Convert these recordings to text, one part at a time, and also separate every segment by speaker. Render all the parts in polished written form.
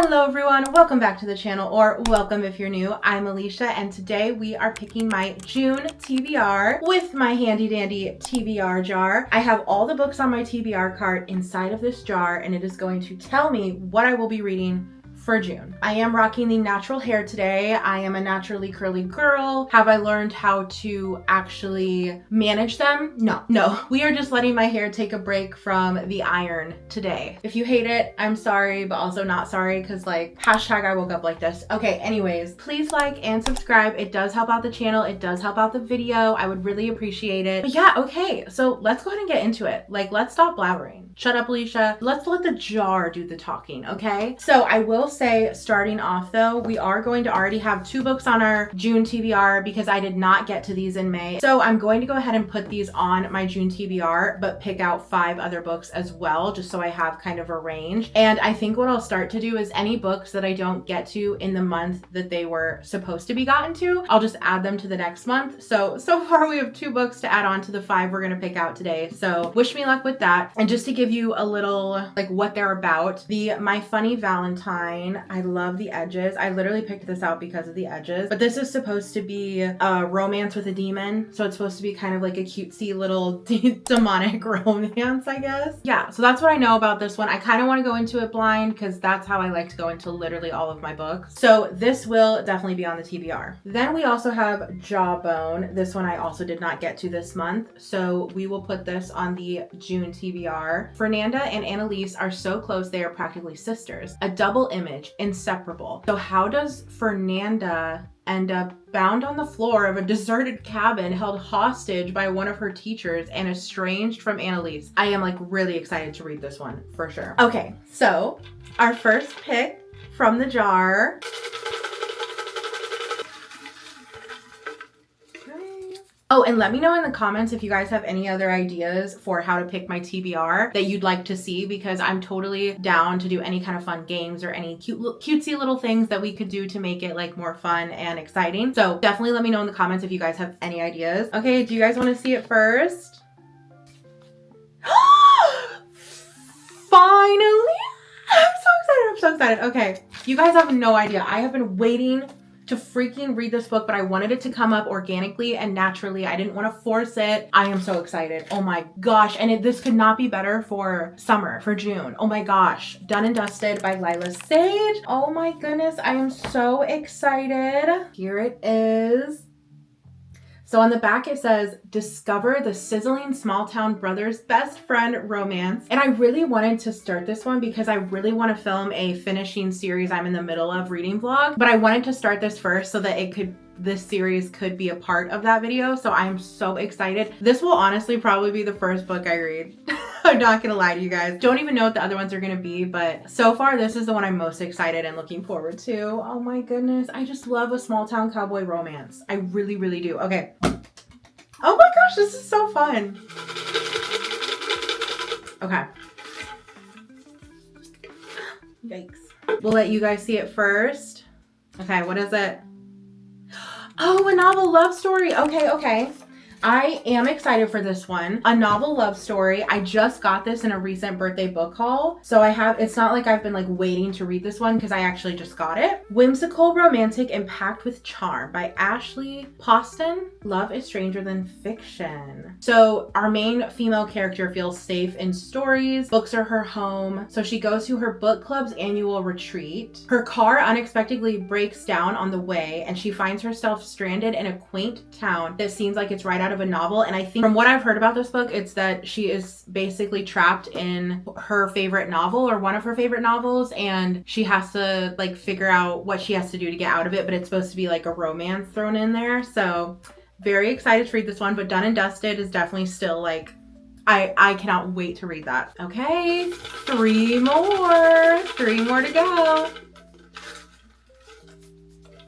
Speaker 1: Hello everyone, welcome back to the channel, or welcome if you're new. I'm Alicia and today we are picking my June TBR with my handy dandy TBR jar. I have all the books on my TBR cart inside of this jar and it is going to tell me what I will be reading for June. I am rocking the natural hair today. I am a naturally curly girl. Have I learned how to actually manage them? No. We are just letting my hair take a break from the iron today. If you hate it, I'm sorry, but also not sorry because hashtag I woke up like this. Okay, anyways, please like and subscribe. It does help out the channel. It does help out the video. I would really appreciate it. But yeah, okay, so let's go ahead and get into it. Let's stop blabbering. Shut up, Alicia. Let's let the jar do the talking, okay? So I will say, starting off though, we are going to already have 2 books on our June TBR because I did not get to these in May. So I'm going to go ahead and put these on my June TBR, but pick out 5 other books as well, just so I have kind of a range. And I think what I'll start to do is any books that I don't get to in the month that they were supposed to be gotten to, I'll just add them to the next month. So far we have 2 books to add on to the 5 we're gonna pick out today. So wish me luck with that. And just to give you a little what they're about, the My Funny Valentine, I love the edges. I literally picked this out because of the edges, but this is supposed to be a romance with a demon. So it's supposed to be kind of like a cutesy little demonic romance, I guess. Yeah, so that's what I know about this one. I kind of want to go into it blind because that's how I like to go into literally all of my books. So this will definitely be on the TBR. Then we also have Jawbone. This one I also did not get to this month, so we will put this on the June TBR. Fernanda and Annalise are so close they are practically sisters. A double image, inseparable. So how does Fernanda end up bound on the floor of a deserted cabin, held hostage by one of her teachers and estranged from Annalise? I am really excited to read this one for sure. Okay, so our first pick from the jar. Oh, and let me know in the comments if you guys have any other ideas for how to pick my TBR that you'd like to see, because I'm totally down to do any kind of fun games or any cutesy little things that we could do to make it more fun and exciting. So definitely let me know in the comments if you guys have any ideas. Okay, do you guys want to see it first? Finally! I'm so excited. Okay, you guys have no idea. I have been waiting to freaking read this book, but I wanted it to come up organically and naturally. I didn't want to force it. I am so excited. Oh my gosh. And this could not be better for summer, for June. Oh my gosh. Done and Dusted by Lila Sage. Oh my goodness. I am so excited. Here it is. So on the back it says, discover the sizzling small town brothers best friend romance. And I really wanted to start this one because I really want to film a finishing series I'm in the middle of reading vlog, but I wanted to start this first so that this series could be a part of that video. So I'm so excited. This will honestly probably be the first book I read. I'm not gonna lie to you guys. Don't even know what the other ones are gonna be, but so far this is the one I'm most excited and looking forward to. Oh my goodness. I just love a small town cowboy romance. I really, really do. Okay. Oh my gosh, this is so fun. Okay. Yikes. We'll let you guys see it first. Okay, what is it? Oh, a novel love story. Okay. I am excited for this one. A novel love story. I just got this in a recent birthday book haul. So it's not like I've been waiting to read this one because I actually just got it. Whimsical, romantic, and packed with charm by Ashley Poston. Love is stranger than fiction. So our main female character feels safe in stories. Books are her home. So she goes to her book club's annual retreat. Her car unexpectedly breaks down on the way and she finds herself stranded in a quaint town that seems like it's right out of a novel. And I think from what I've heard about this book, it's that she is basically trapped in her favorite novel or one of her favorite novels, and she has to figure out what she has to do to get out of it, but it's supposed to be a romance thrown in there. So very excited to read this one, but Done and Dusted is definitely still I cannot wait to read that. Okay, 3 more to go.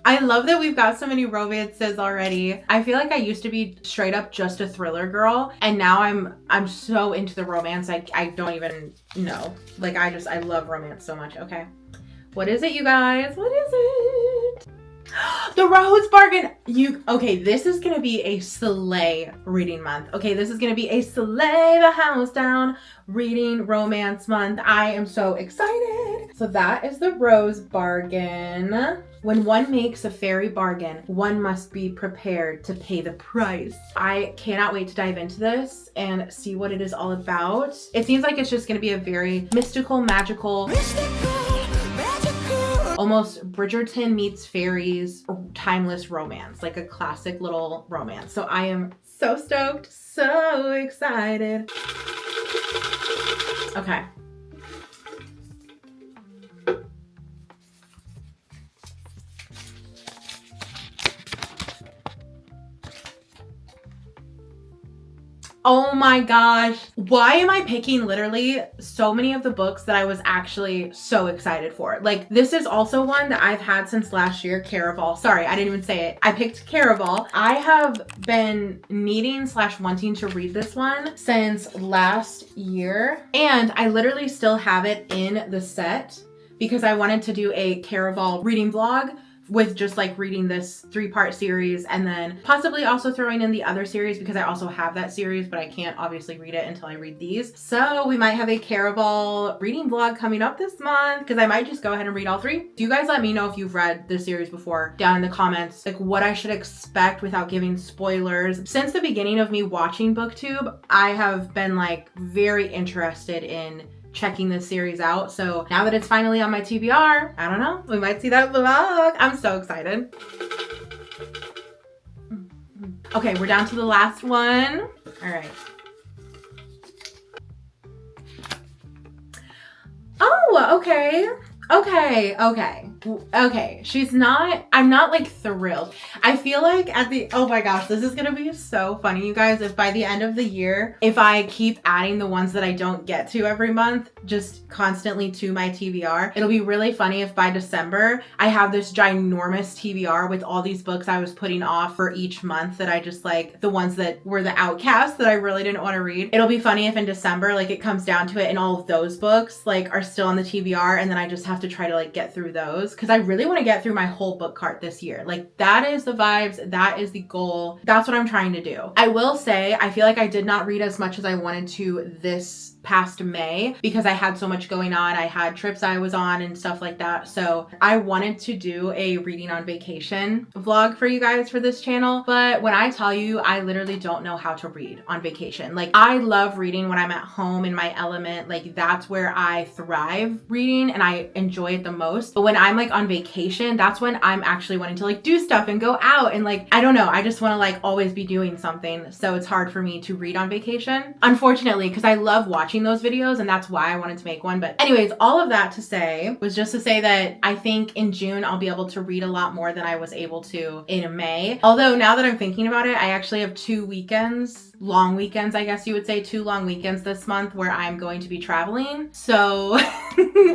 Speaker 1: I love that we've got so many romances already. I feel like I used to be straight up just a thriller girl, and now I'm so into the romance. I don't even know. I love romance so much. Okay. What is it, you guys? What is it? The Rose Bargain. Okay, this is gonna be a slay reading month. Okay, this is gonna be a slay the house down reading romance month. I am so excited. So that is the Rose Bargain. When one makes a fairy bargain, one must be prepared to pay the price. I cannot wait to dive into this and see what it is all about. It seems like it's just gonna be a very mystical, magical, almost Bridgerton meets fairies, timeless romance, like a classic little romance. So I am so stoked, so excited. Okay. Oh my gosh. Why am I picking literally so many of the books that I was actually so excited for? Like, this is also one that I've had since last year, Carryover. Sorry, I didn't even say it. I picked Carryover. I have been needing / wanting to read this one since last year. And I literally still have it in the set because I wanted to do a Carryover reading vlog with just like reading this 3-part series and then possibly also throwing in the other series because I also have that series, but I can't obviously read it until I read these. So we might have a Carryover reading vlog coming up this month because I might just go ahead and read all 3. Do you guys let me know if you've read this series before down in the comments, like what I should expect without giving spoilers. Since the beginning of me watching BookTube, I have been like very interested in checking this series out. So now that it's finally on my TBR, I don't know, we might see that vlog. I'm so excited. Okay, we're down to the last one. All right. Oh, okay. Okay. I'm not like thrilled. I feel like oh my gosh, this is gonna be so funny, you guys. If by the end of the year, if I keep adding the ones that I don't get to every month, just constantly to my TBR, it'll be really funny if by December, I have this ginormous TBR with all these books I was putting off for each month that I just like, the ones that were the outcasts that I really didn't want to read. It'll be funny if in December, like it comes down to it and all of those books like are still on the TBR and then I just have to try to like get through those because I really want to get through my whole book cart this year. Like that is the vibes, that is the goal. That's what I'm trying to do. I will say I feel like I did not read as much as I wanted to this past May because I had so much going on. I had trips I was on and stuff like that. So I wanted to do a reading on vacation vlog for you guys for this channel. But when I tell you, I literally don't know how to read on vacation. Like I love reading when I'm at home in my element. Like that's where I thrive reading and I enjoy it the most. But when I'm like on vacation, that's when I'm actually wanting to like do stuff and go out and like, I don't know. I just want to like always be doing something. So it's hard for me to read on vacation, unfortunately, because I love watching those videos and that's why I wanted to make one. But anyways, all of that to say was just to say that I think in June I'll be able to read a lot more than I was able to in May. Although now that I'm thinking about it, I actually have 2 weekends, long weekends, I guess you would say, 2 long weekends this month where I'm going to be traveling. So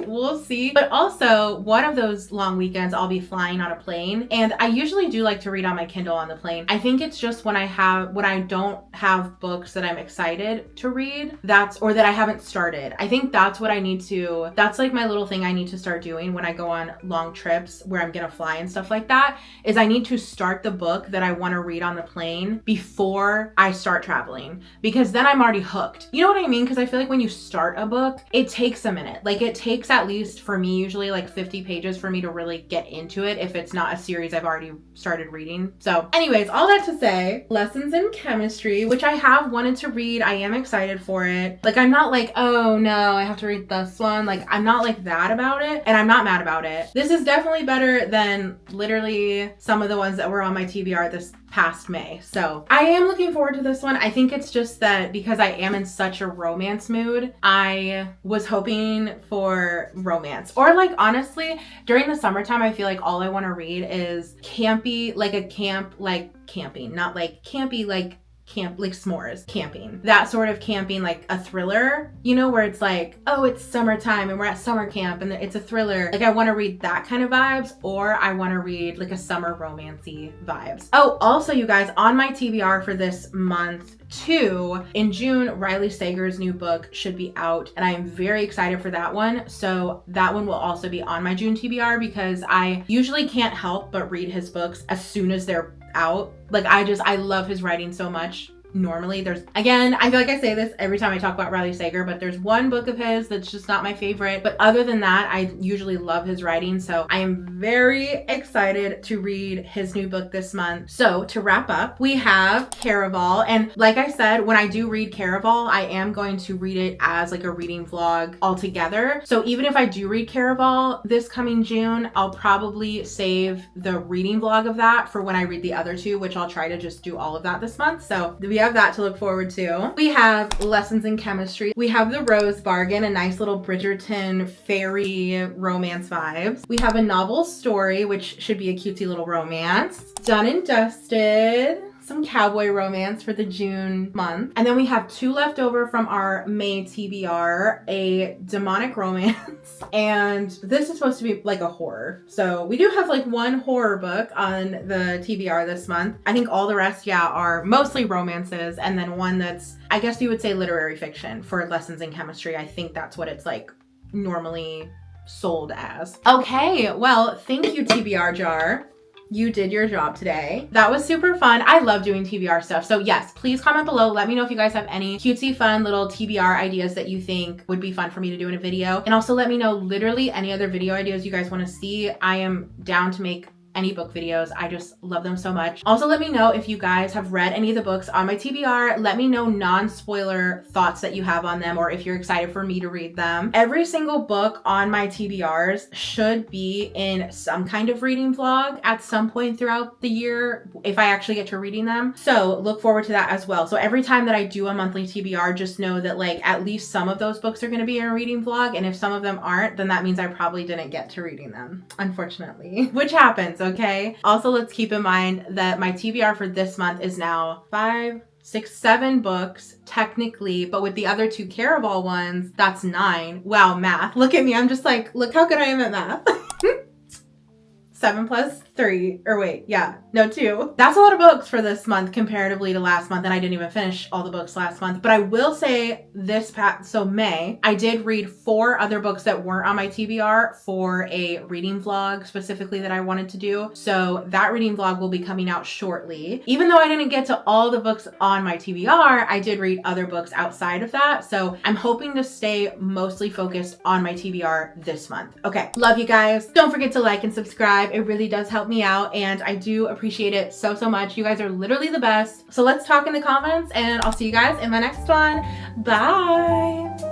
Speaker 1: we'll see. But also one of those long weekends I'll be flying on a plane and I usually do like to read on my Kindle on the plane. I think it's just when I don't have books that I'm excited to read, or that I haven't started. I think that's what I need to, that's like my little thing I need to start doing when I go on long trips where I'm gonna fly and stuff like that, is I need to start the book that I want to read on the plane before I start traveling, because then I'm already hooked. You know what I mean? Because I feel like when you start a book, it takes a minute. Like it takes at least for me usually like 50 pages for me to really get into it if it's not a series I've already started reading. So anyways, all that to say, Lessons in Chemistry, which I have wanted to read. I am excited for it. Like I'm not like, oh no, I have to read this one. Like I'm not like that about it and I'm not mad about it. This is definitely better than literally some of the ones that were on my TBR this past May. So I am looking forward to this one. I think it's just that because I am in such a romance mood, I was hoping for romance. Or like honestly, during the summertime, I feel like all I want to read is campy, like a camp, like camping, not like campy, like camp, like s'mores camping, that sort of camping, like a thriller, you know, where it's like, oh, it's summertime and we're at summer camp and it's a thriller. Like I want to read that kind of vibes, or I want to read like a summer romancy vibes. Oh, also you guys, on my TBR for this month too, in June, Riley Sager's new book should be out, and I am very excited for that one. So that one will also be on my June TBR because I usually can't help but read his books as soon as they're out. Like I love his writing so much. Normally again, I feel like I say this every time I talk about Riley Sager, but there's one book of his that's just not my favorite. But other than that, I usually love his writing. So I am very excited to read his new book this month. So to wrap up, we have Carryover. And like I said, when I do read Carryover, I am going to read it as like a reading vlog altogether. So even if I do read Carryover this coming June, I'll probably save the reading vlog of that for when I read the other two, which I'll try to just do all of that this month. So we have that to look forward to. We have Lessons in Chemistry. We have The Rose Bargain, a nice little Bridgerton fairy romance vibes. We have A Novel Story, which should be a cutesy little romance. Done and Dusted, some cowboy romance for the June month. And then we have two left over from our May TBR, a demonic romance. And this is supposed to be like a horror. So we do have like one horror book on the TBR this month. I think all the rest, yeah, are mostly romances. And then one that's, I guess you would say, literary fiction for Lessons in Chemistry. I think that's what it's like normally sold as. Okay, well, thank you, TBR Jar. You did your job today. That was super fun. I love doing TBR stuff. So yes, please comment below. Let me know if you guys have any cutesy fun little TBR ideas that you think would be fun for me to do in a video. And also let me know literally any other video ideas you guys want to see. I am down to make any book videos. I just love them so much. Also, let me know if you guys have read any of the books on my TBR. Let me know non-spoiler thoughts that you have on them, or if you're excited for me to read them. Every single book on my TBRs should be in some kind of reading vlog at some point throughout the year if I actually get to reading them. So look forward to that as well. So every time that I do a monthly TBR, just know that like at least some of those books are going to be in a reading vlog. And if some of them aren't, then that means I probably didn't get to reading them, unfortunately, which happens. Okay. Also, let's keep in mind that my TBR for this month is now 5, 6, 7 books technically, but with the other two Carryover ones, that's 9. Wow, math. Look at me. I'm just like, look how good I am at math. 7 plus 3, or wait, yeah, no, 2. That's a lot of books for this month comparatively to last month, and I didn't even finish all the books last month. But I will say May, I did read 4 other books that weren't on my TBR for a reading vlog specifically that I wanted to do. So that reading vlog will be coming out shortly. Even though I didn't get to all the books on my TBR, I did read other books outside of that. So I'm hoping to stay mostly focused on my TBR this month. Okay, love you guys. Don't forget to like and subscribe. It really does help me out, and I do appreciate it so much. You guys are literally the best. So let's talk in the comments, and I'll see you guys in my next one. Bye.